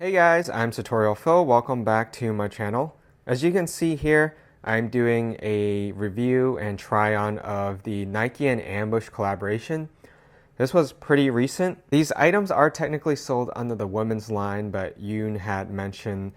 Hey guys, I'm Tutorial Phil. Welcome back to my channel. As you can see here, I'm doing a review and try-on of the Nike and Ambush collaboration. This was pretty recent. These items are technically sold under the women's line, but Yoon had mentioned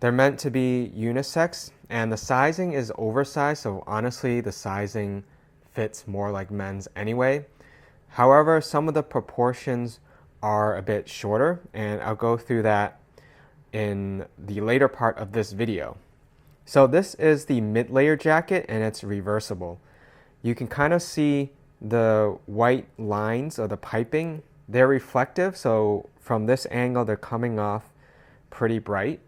they're meant to be unisex, and the sizing is oversized, so honestly the sizing fits more like men's anyway. However, some of the proportions are a bit shorter, and I'll go through that in the later part of this video. So this is the mid-layer jacket, and it's reversible. You can kind of see the white lines of the piping. They're reflective, so from this angle they're coming off pretty bright,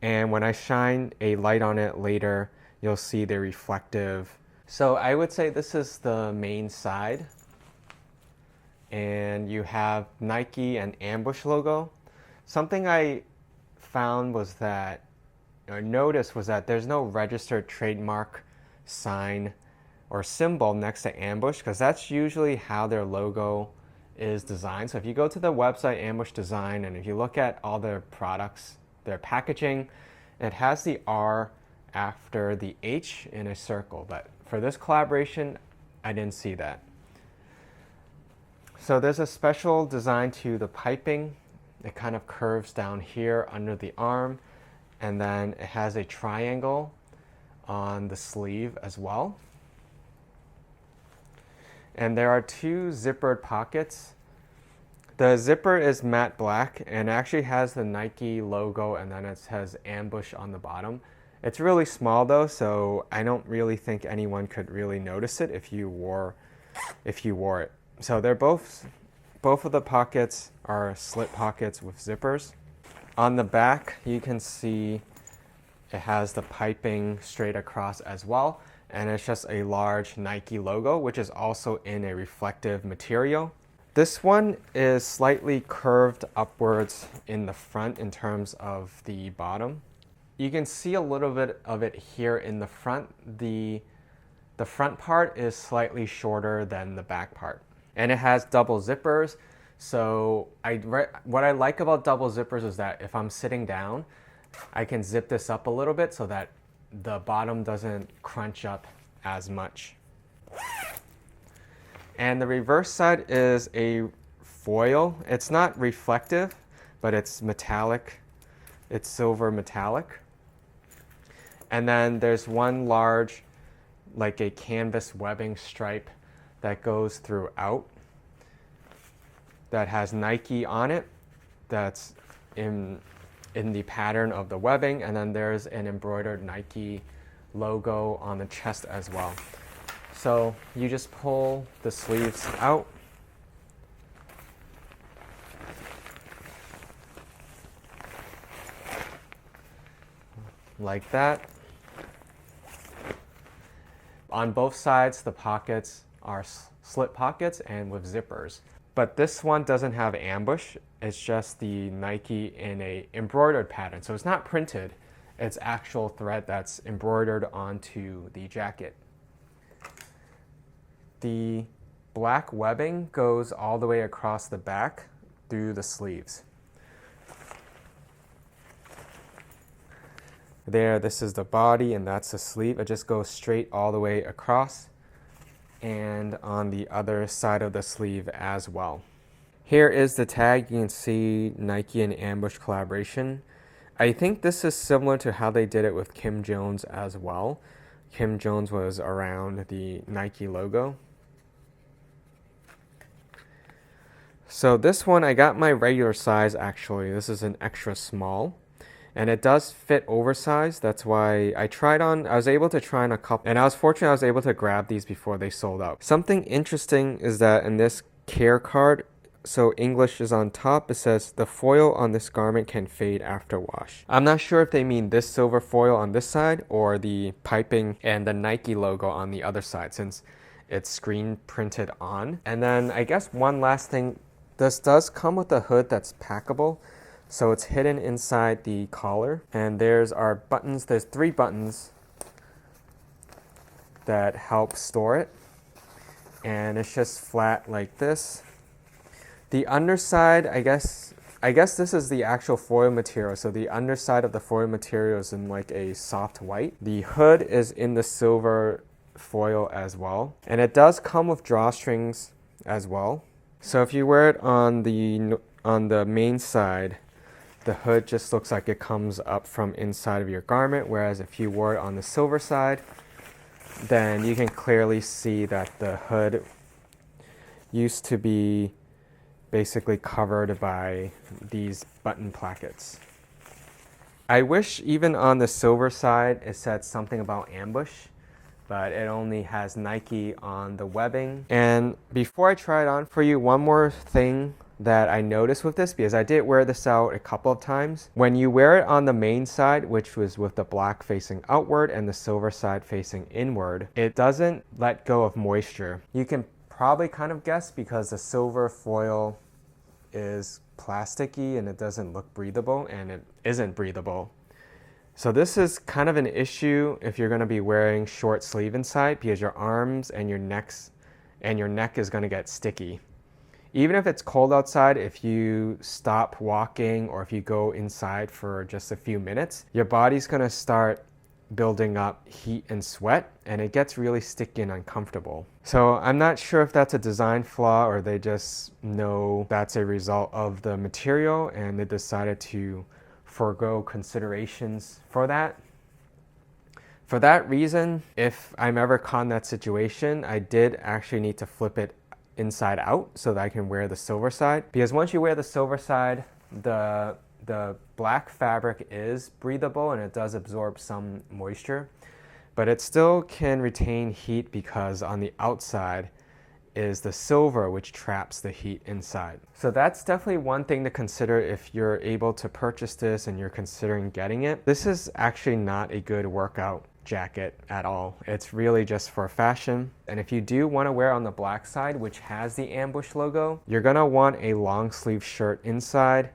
and when I shine a light on it later, you'll see they're reflective. So I would say this is the main side, and you have Nike and Ambush logo. Something I found was that, or noticed was that there's no registered trademark sign or symbol next to Ambush, because that's usually how their logo is designed. So if you go to the website Ambush Design, and if you look at all their products, their packaging, it has the R after the H in a circle, but for this collaboration I didn't see that. So there's a special design to the piping. It kind of curves down here under the arm, and then it has a triangle on the sleeve as well. And there are two zippered pockets. The zipper is matte black and actually has the Nike logo, and then it has Ambush on the bottom. It's really small though, so I don't really think anyone could really notice it if you wore it. So they're both of the pockets are slit pockets with zippers. On the back, you can see it has the piping straight across as well, and it's just a large Nike logo, which is also in a reflective material. This one is slightly curved upwards in the front in terms of the bottom. You can see a little bit of it here in the front. The front part is slightly shorter than the back part. And it has double zippers. So what I like about double zippers is that if I'm sitting down, I can zip this up a little bit so that the bottom doesn't crunch up as much. And the reverse side is a foil. It's not reflective, but it's metallic. It's silver metallic. And then there's one large, like a canvas webbing stripe that goes throughout that has Nike on it, that's in the pattern of the webbing, and then there's an embroidered Nike logo on the chest as well. So you just pull the sleeves out, like that. On both sides, the pockets are slit pockets and with zippers. But this one doesn't have Ambush. It's just the Nike in a embroidered pattern. So it's not printed. It's actual thread that's embroidered onto the jacket. The black webbing goes all the way across the back through the sleeves. There, this is the body and that's the sleeve. It just goes straight all the way across, and on the other side of the sleeve as well. Here is the tag. You can see Nike and Ambush collaboration. I think this is similar to how they did it with Kim Jones as well. Kim Jones was around the Nike logo. So this one, I got my regular size actually. This is an extra small. And it does fit oversized. That's why I was able to try on a couple, and I was fortunate I was able to grab these before they sold out. Something interesting is that in this care card, so English is on top, it says the foil on this garment can fade after wash. I'm not sure if they mean this silver foil on this side or the piping and the Nike logo on the other side, since it's screen printed on. And then I guess one last thing, this does come with a hood that's packable. So it's hidden inside the collar, and there's our buttons. There's 3 buttons that help store it, and it's just flat like this. The underside, I guess I guess this is the actual foil material. So the underside of the foil material is in like a soft white. The hood is in the silver foil as well. And it does come with drawstrings as well. So if you wear it on the main side, the hood just looks like it comes up from inside of your garment, whereas if you wore it on the silver side, then you can clearly see that the hood used to be basically covered by these button plackets. I wish even on the silver side it said something about ambush, but it only has Nike on the webbing. And before I try it on for you, one more thing that I noticed with this, because I did wear this out a couple of times. When you wear it on the main side, which was with the black facing outward and the silver side facing inward, it doesn't let go of moisture. You can probably kind of guess because the silver foil is plasticky and it doesn't look breathable, and it isn't breathable. So this is kind of an issue if you're going to be wearing short sleeve inside, because your arms and your neck is going to get sticky. Even if it's cold outside, if you stop walking or if you go inside for just a few minutes, your body's going to start building up heat and sweat, and it gets really sticky and uncomfortable. So I'm not sure if that's a design flaw or they just know that's a result of the material and they decided to forego considerations for that. For that reason, if I'm ever caught in that situation, I did actually need to flip it inside out so that I can wear the silver side, because once you wear the silver side, the black fabric is breathable and it does absorb some moisture, but it still can retain heat because on the outside is the silver, which traps the heat inside. So that's definitely one thing to consider if you're able to purchase this and you're considering getting it. This is actually not a good workout jacket at all. It's really just for fashion. And if you do want to wear on the black side, which has the ambush logo, you're gonna want a long sleeve shirt inside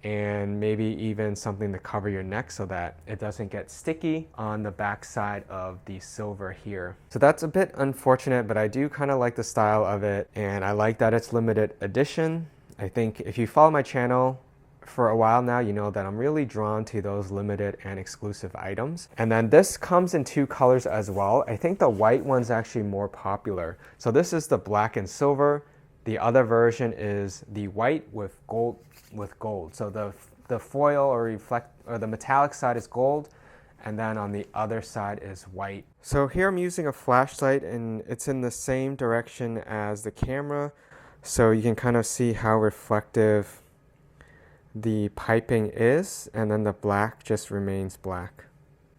and maybe even something to cover your neck so that it doesn't get sticky on the back side of the silver here. So that's a bit unfortunate, but I do kind of like the style of it, and I like that it's limited edition. I think if you follow my channel for a while now, you know that I'm really drawn to those limited and exclusive items. And then this comes in two colors as well. I think the white one's actually more popular. So this is the black and silver. The other version is the white with gold. So the foil or the metallic side is gold, and then on the other side is white. So here I'm using a flashlight and it's in the same direction as the camera, so you can kind of see how reflective the piping is, and then the black just remains black.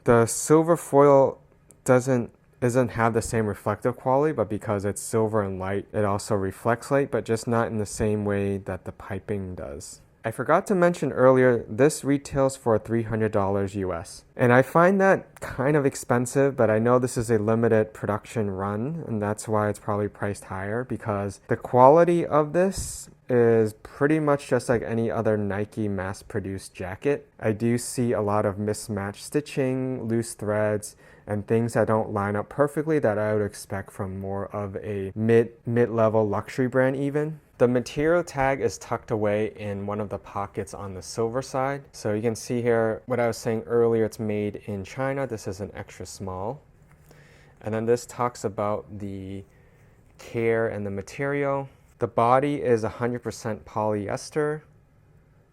The silver foil doesn't have the same reflective quality, but because it's silver and light, it also reflects light, but just not in the same way that the piping does. I forgot to mention earlier, this retails for $300 US. And I find that kind of expensive, but I know this is a limited production run, and that's why it's probably priced higher, because the quality of this is pretty much just like any other Nike mass-produced jacket. I do see a lot of mismatched stitching, loose threads, and things that don't line up perfectly that I would expect from more of a mid-level luxury brand even. The material tag is tucked away in one of the pockets on the silver side. So you can see here what I was saying earlier, it's made in China. This is an extra small. And then this talks about the care and the material. The body is 100% polyester.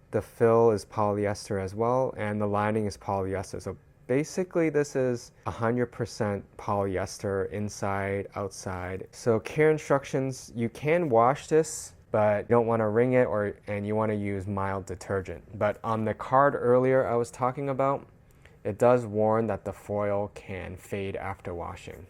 The fill is polyester as well, and the lining is polyester. So basically this is 100% polyester inside, outside. So care instructions, you can wash this, but you don't want to wring it and you want to use mild detergent. But on the card earlier I was talking about, it does warn that the foil can fade after washing.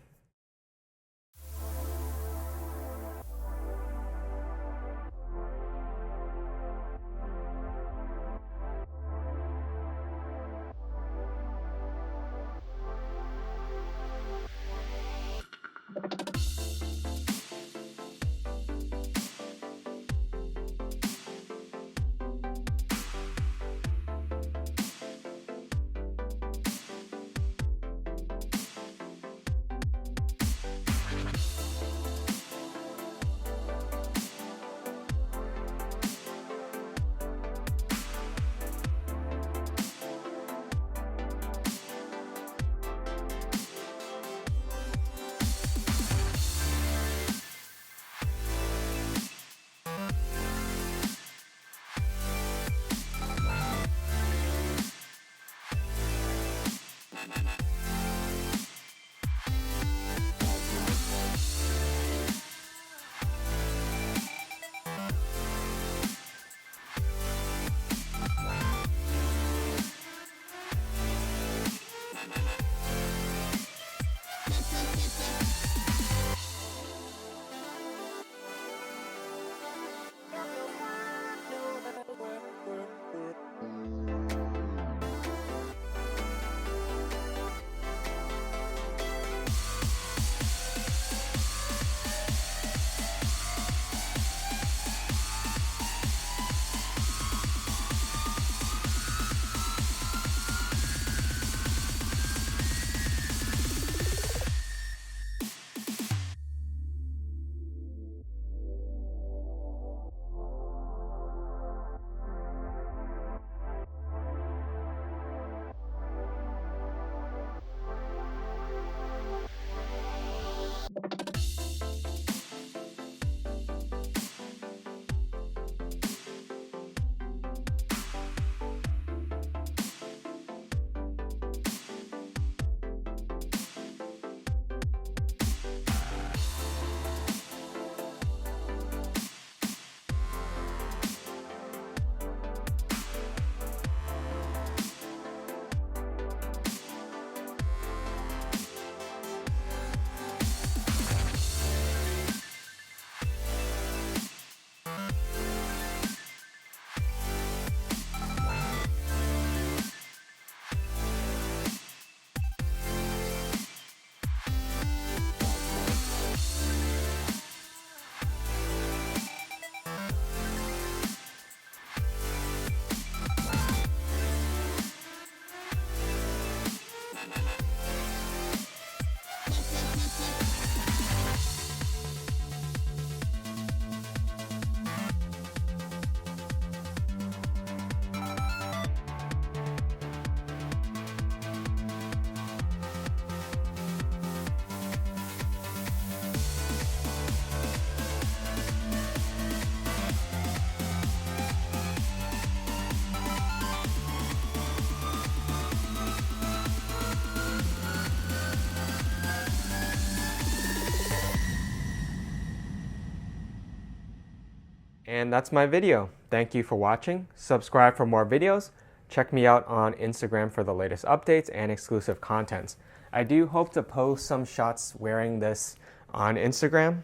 And that's my video. Thank you for watching. Subscribe for more videos. Check me out on Instagram for the latest updates and exclusive contents. I do hope to post some shots wearing this on Instagram,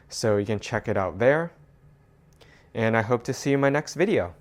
so you can check it out there. And I hope to see you in my next video.